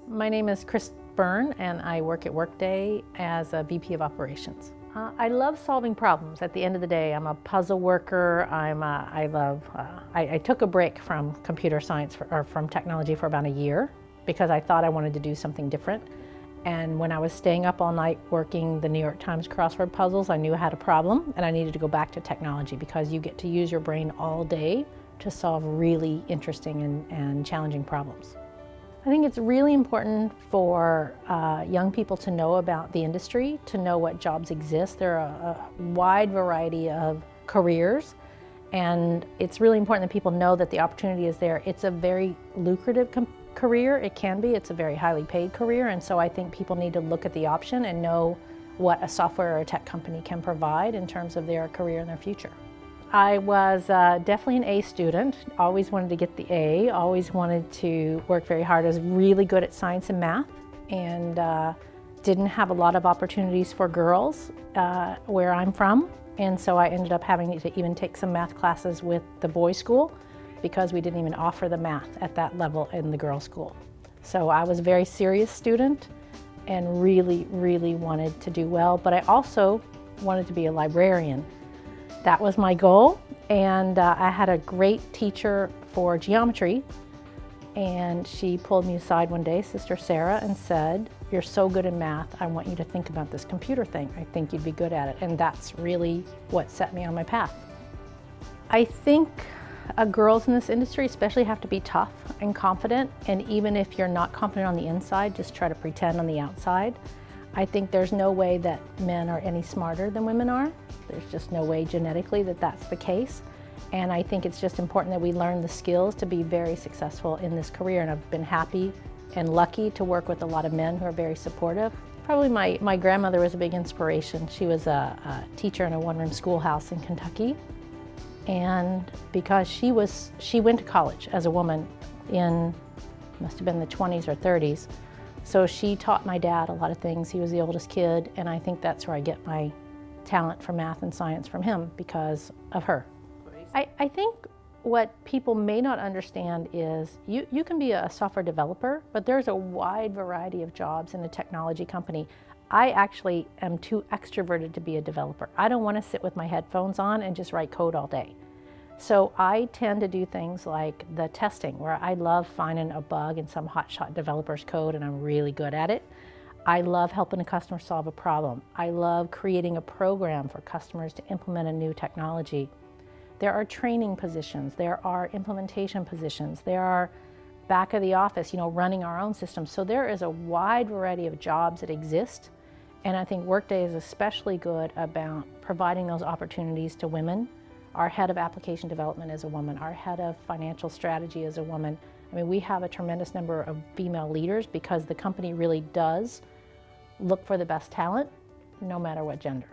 My name is Byrne, and I work at Workday as a VP of Operations. I love solving problems. At the end of the day, I'm a puzzle worker. I took a break from computer science or from technology for about a year because I thought I wanted to do something different. And when I was staying up all night working the New York Times crossword puzzles, I knew I had a problem and I needed to go back to technology because you get to use your brain all day to solve really interesting and challenging problems. I think it's really important for young people to know about the industry, to know what jobs exist. There are a wide variety of careers, and it's really important that people know that the opportunity is there. It's a very lucrative career. It can be. It's a very highly paid career, and so I think people need to look at the option and know what a software or a tech company can provide in terms of their career and their future. I was definitely an A student, always wanted to get the A, always wanted to work very hard. I was really good at science and math, and didn't have a lot of opportunities for girls where I'm from, and so I ended up having to even take some math classes with the boys' school because we didn't even offer the math at that level in the girls' school. So I was a very serious student and really, really wanted to do well, but I also wanted to be a librarian. That was my goal, and I had a great teacher for geometry, and she pulled me aside one day, Sister Sarah, and said, "You're so good in math, I want you to think about this computer thing. I think you'd be good at it." And that's really what set me on my path. I think girls in this industry especially have to be tough and confident, and even if you're not confident on the inside, just try to pretend on the outside. I think there's no way that men are any smarter than women are. There's just no way genetically that that's the case. And I think it's just important that we learn the skills to be very successful in this career. And I've been happy and lucky to work with a lot of men who are very supportive. Probably my grandmother was a big inspiration. She was a teacher in a one-room schoolhouse in Kentucky. And because she went to college as a woman in, must have been the 20s or 30s. So she taught my dad a lot of things. He was the oldest kid, and I think that's where I get my talent for math and science from him, because of her. I think what people may not understand is you can be a software developer, but there's a wide variety of jobs in a technology company. I actually am too extroverted to be a developer. I don't want to sit with my headphones on and just write code all day. So I tend to do things like the testing, where I love finding a bug in some hotshot developer's code, and I'm really good at it. I love helping a customer solve a problem. I love creating a program for customers to implement a new technology. There are training positions, there are implementation positions, there are back of the office, running our own systems. So there is a wide variety of jobs that exist, and I think Workday is especially good about providing those opportunities to women. Our head of application development is a woman. Our head of financial strategy is a woman. I mean, we have a tremendous number of female leaders because the company really does look for the best talent, no matter what gender.